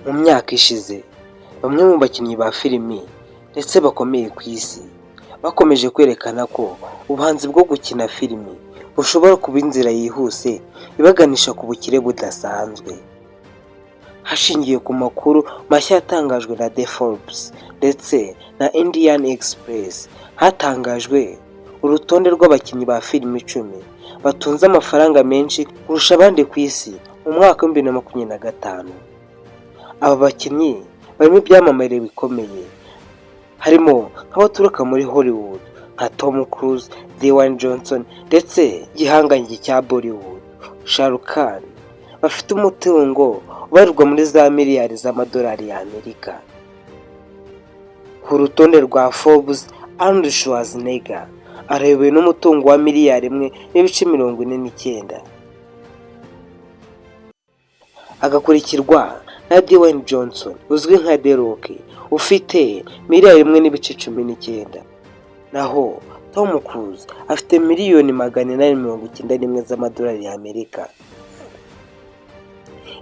Mu myaka ishize bamwe mu bakinnyi ba filimi ndetse bakomeye ku isi bakomeje kwerekana ko ubuhanzi bwo gukina filimi bushobora kuba inzira yihuse ibaganisha ku bukire budasanzwe. Hashingiwe ku makuru mashya yatangajwe na The Forbes ndetse na Indian Express, hatangajwe urutonde rw'abakinnyi ba filimi 10 batunze amafaranga menshi kurusha abandi ku isi mu mwaka wa 2025. Aba bakinnyi barimo ibyamamare bikomeye, harimo nk'abaturuka muri Hollywood nka Tom Cruise, Dwayne Johnson ndetse igihangange cya Bollywood Shah Rukh Khan, bafite umutungo ubarirwa muri za miliyari z'amadolari y'Amerika. Ku rutonde rwa Forbes, Arnold Schwarzenegger arebewe n'umutungo wa miliyari 1.49, agakurikirwa na Dwayne Johnson uzwi nka The Rock ufite miliyari 1.19, naho Tom Cruise afite miliyoni 891 z'amadolari y'Amerika.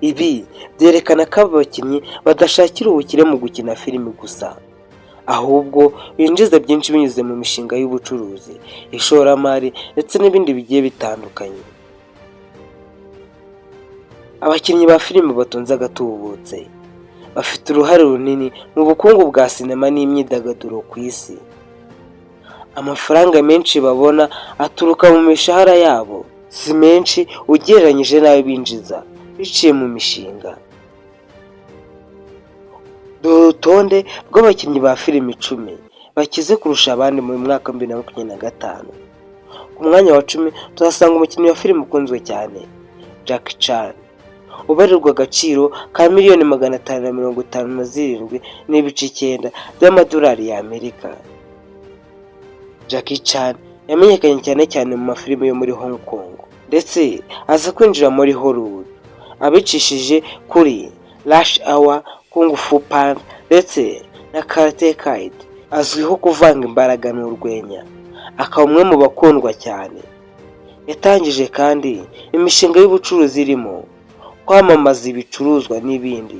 Ibi byerekana ko aba bakinnyi badashakira ubukire mu gukina filimi gusa, ahubwo binjiza byinshi binyuze mu mishinga y'ubucuruzi, ishoramari ndetse n'ibindi bigiye bitandukanye. Abakinnyi ba filimi batunze agatubutse bafite uruhare runini mu bukungu bwa sinema n'imyidagaduro ku isi. Amafaranga menshi babona aturuka mu mishahara yabo, si menshi ugereranyije n'ayo binjiza biciye mu mishinga. Urutonde rw'abakinnyi ba filimi 10 bakize kurusha abandi mu mwaka wa 2025. Ku mwanya wa 10 tuhasanga umukinnyi wa filimi ukunzwe cyane, Jackie Chan, ubarirwa agaciro ka miliyoni 557.9 by'amadolari y'Amerika. Jackie Chan yamenyekanye cyane mu mafilimi yo muri Hong Kong ndetse aza kwinjira muri Hollywood abicishije kuri Rush Hour, Kung Fu Panda ndetse na Karate Kid. Azwiho kuvanga imbaraga n'urwenya, akaba umwe mu bakundwa cyane. Yatangije kandi imishinga y'ubucuruzi irimo kwamamaza ibicuruzwa n'ibindi.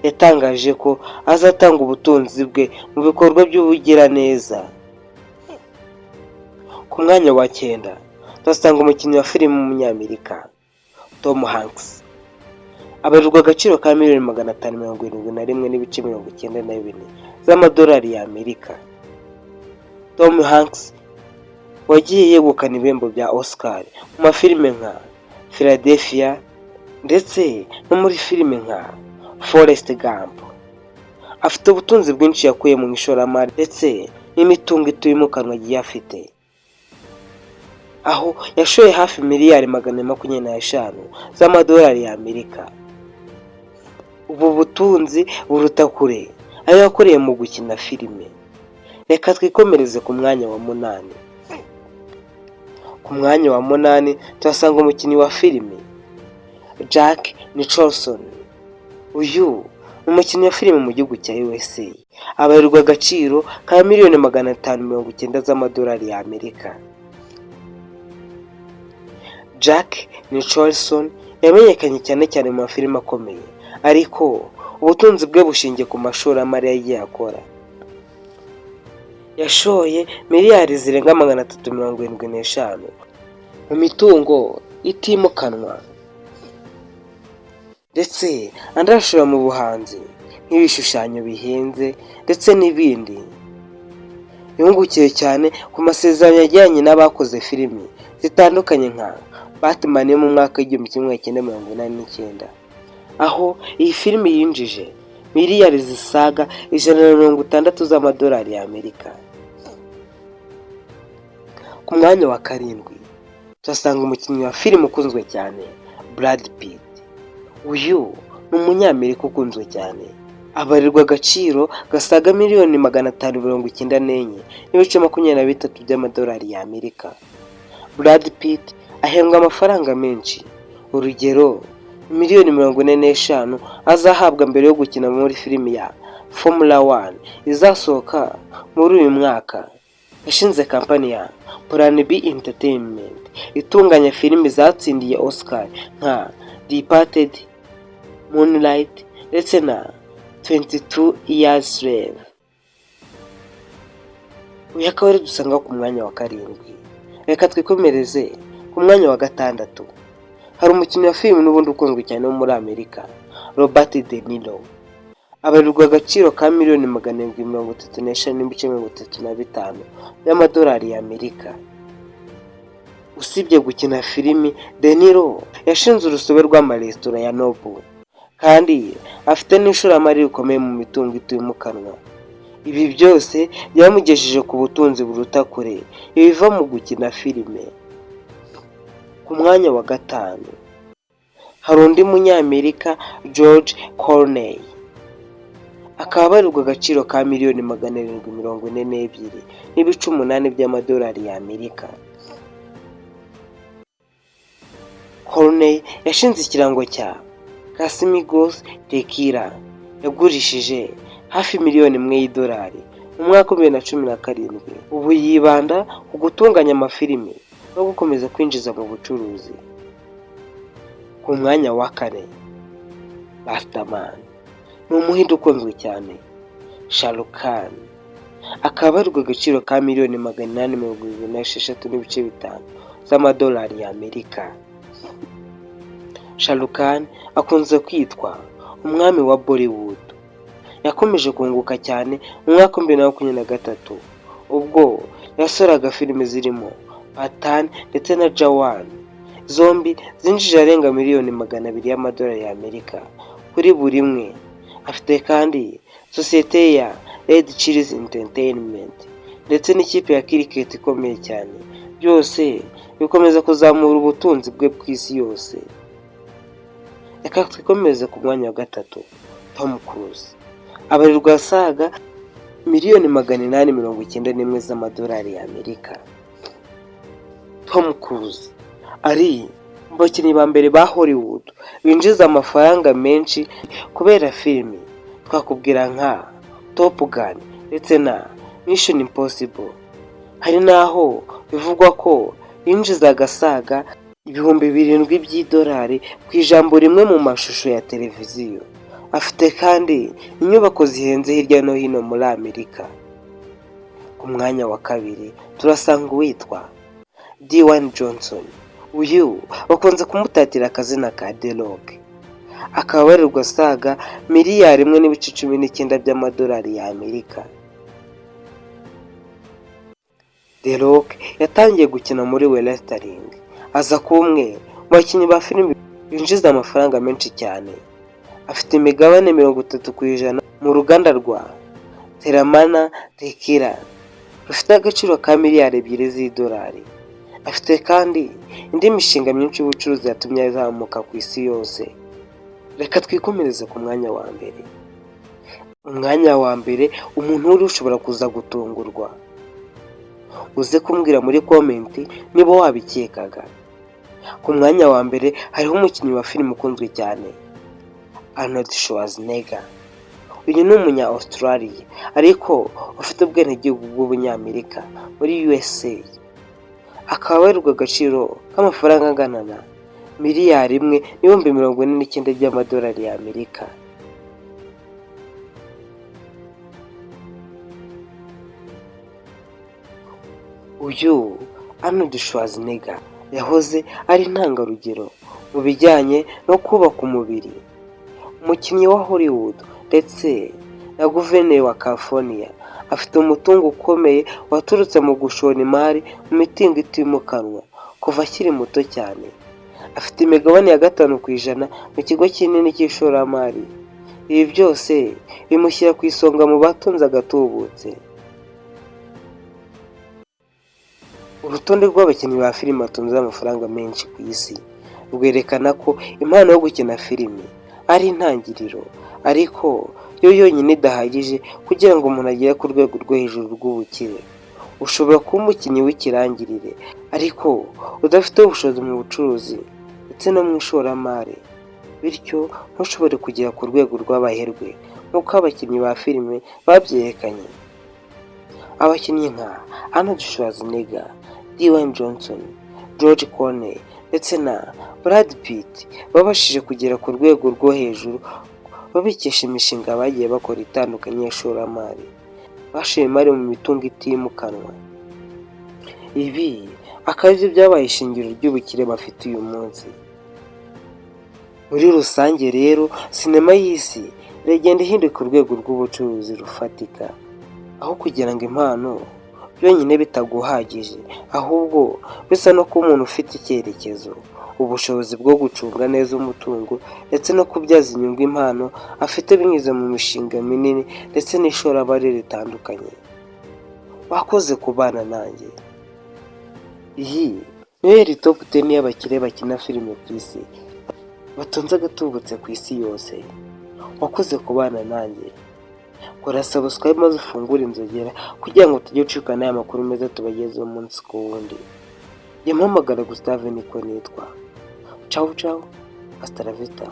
Yatangaje ko azatanga ubutunzi bwe mu bikorwa by'ubugiraneza. Ku mwanya wa 9 tuhasanga umukinnyi wa filimi w'umunyamerika Tom Hanks, abarirwa agaciro ka miliyoni 571.92 z'amadolari y'Amerika. Tom Hanks wagiye yegukana ibihembo bya Oscar mu mafilime nka Philadelphia ndetse no muri filime nka Forrest Gump. Afite ubutunzi bwinshi yakuye mu ishoramari ndetse n'imitungo itimukanwa agiye afite, aho yashoye hafi miliyari 125 z'amadolari y'Amerika. Ubu butunzi buruta kure ayo yakoreye mu gukina filime. Reka twikomereze ku mwanya wa 8. Ku mwanya wa 8 tuhasanga umukinnyi wa filime Jack Nicholson. Uyu umukinnyi wa filime mu gihugu cya USA, abarirwa agaciro ka miliyoni 590 z'amadolari y'Amerika. Jack Nicholson yamenyekanye cyane mu mafilime akomeye, ariko ubutunzi bwe bushingiye ku mashoramari yagiye akora. Yashoye miliyari zirenga 375 mu mitungo itimukanwa ndetse andashora mu buhanzi nk'ibishushanyo bihenze ndetse n'ibindi. Yungukiye cyane ku masezerano yajyanye n'abakoze filimi zitandukanye nka Batman yo mu mwaka wa 1989, aho iyi filimi yinjije miliyari zisaga 160 z'amadolari y'Amerika. Ku mwanya wa 7 tuhasanga umukinnyi wa filimi ukunzwe cyane Brad Pitt. Uyu ni umunyamerika ukunzwe cyane, abarirwa agaciro gasaga miliyoni 594.23 by'amadolari y'Amerika. Brad Pitt ahembwa amafaranga menshi, urugero miliyoni 45 azahabwa mbere yo gukina muri filimi ya Formula 1 izasohoka muri uyu mwaka. Yashinze kampani ya Plan B Entertainment itunganya filimi zatsindiye Oscar nka Departed, Moonlight ndetse na 22 Years Slave. Uyu akaba ari dusanga ku mwanya wa karindwi. Reka twikomereze ku mwanya wa gatandatu. Hari umukinnyi wa filime n'ubundi ukunzwe cyane wo muri Amerika, Robert De Niro. Abarirwa agaciro ka $735,000 y'amadolari y'Amerika. Usibye gukina filimi, De Niro yashinze urusobe rw'amaresitora ya Nobu, kandi afite n'ishoramari rikomeye mu mitungo itimukanwa. Ibi byose byamugejeje ku butunzi buruta kure ibiva mu gukina filime. Ku mwanya wa gatanu hari undi munyamerika, George Clooney. Akaba abarirwa agaciro ka $742.8 by'amadolari y'Amerika. Clooney yashinze ikirango cya Casamigos Tequila yagurishije hafi $1,000,000 mu mwaka wa 2017. Ubu yibanda ku gutunganya amafilimi no gukomeza kwinjiza mu bucuruzi. Ku mwanya wa kane, Rastaman ni umuhinde ukunzwe cyane, Shah Rukh Khan. Akaba abarirwa agaciro ka $826.5 z'amadolari y'Amerika. Shah Rukh Khan akunze kwitwa umwami wa Bollywood. Yakomeje kunguka cyane mu mwaka wa 2023 ubwo yasoraga filime zirimo Pathan ndetse na Jawan. Zombi zinjije arenga $200,000,000 y'amadolari y'Amerika kuri buri imwe. Afite kandi sosiyete ya Red Chillies Entertainment ndetse n'ikipe ya cricket ikomeye cyane. Byose bikomeza kuzamura ubutunzi bwe ku isi yose. Reka twikomeze ku mwanya wa gatatu, Tom Cruise. Abarirwa asaga $891 z'amadolari y'Amerika. Tom Cruise ari mu bakinnyi ba mbere ba Hollywood binjiza amafaranga menshi kubera filimi. Twakubwira nka Top Gun ndetse na Mission Impossible. Hari naho bivugwa ko yinjizaga asaga $7,000 ku ijambo rimwe mu mashusho ya televiziyo. Afite kandi inyubako zihenze hirya no hino muri Amerika. Ku mwanya wa kabiri turasanga uwitwa Dwayne Johnson. Uyu bakunze kumutatira akazina ka The Rock. Akaba abarirwa asaga $1,19 by'amadolari y'Amerika. The Rock yatangiye gukina muri wrestling, aza kuba umwe mu bakinnyi ba filime binjiza amafaranga menshi cyane. Afite imigabane 30% mu ruganda rwa Terramana Tequila rufite agaciro ka $2,000,000,000. Afite kandi indi mishinga myinshi y'ubucuruzi yatumye azamuka ku isi yose. Reka twikomereze ku mwanya wa mbere. Umwanya wa mbere, umuntu uri ushobora kuza gutungurwa. Uze kumbwira muri komenti niba wabikekaga. Ku mwanya wa mbere hariho umukinnyi wa filime ukunzwe cyane, Arnold Schwarzenegger. Uyu ni umunya Australia ariko ufite ubwenegihugu bw'Umunyamerika muri USA. Akaba abarirwa agaciro k'amafaranga angana na $1,049,000 by'amadolari y'Amerika. Uyu Arnold Schwarzenegger yahoze ari intangarugero mu bijyanye no kubaka umubiri. Umukinnyi wa Hollywood ndetse na guverineri wa California. Afite umutungo ukomeye waturutse mu gushora imari mu mitungo itimukanwa kuva akiri muto cyane. Afite imigabane ya 5% mu kigo kinini cy'ishoramari. Ibi byose bimushyira ku isonga mu batunze agatubutse. Urutonde rw'abakinnyi ba filime batunze amafaranga menshi ku isi rwerekana ko impano yo gukina filime ari intangiriro, ariko yo yonyine idahagije kugira ngo umuntu agere ku rwego rwo hejuru rw'ubukire. Ushobora kuba umukinnyi w'ikirangirire ariko udafite ubushobozi mu bucuruzi ndetse no mu ishoramari, bityo ntushobore kugera ku rwego rw'abaherwe nk'uko abakinnyi ba filime babyerekanye. Abakinnyi nka Arnold Schwarzenegger, Dwayne Johnson, George Clooney ndetse na Brad Pitt babashije kugera ku rwego rwo hejuru babikesha imishinga bagiye bakora itandukanye y'ishoramari, bashoye imari mu mitungo itimukanwa. Ibi akaba aribyo byabaye ishingiro ry'ubukire bafite uyu munsi. Muri rusange rero sinema y'isi iragenda ihinduka urwego rw'ubucuruzi rufatika, aho kugira ngo impano byonyine bitaguhagije, ahubwo bisa no kuba umuntu ufite icyerekezo, ubushobozi bwo gucunga neza umutungo ndetse no kubyaza inyungu impano afite binyuze mu mishinga minini ndetse n'ishoramari ritandukanye. Wakoze kubana nanjye. Iyi niyo yari top 10 y'abakire bakina filime ku isi batunze agatubutse ku isi yose. Wakoze kubana nanjye. Kora subscribe maze ufungure inzogera kugira ngo tujye ucikana aya makuru meza tubagezeho umunsi ku wundi. Yampamagara Gustave niko nitwa. Ciao ciao, hasta la vista.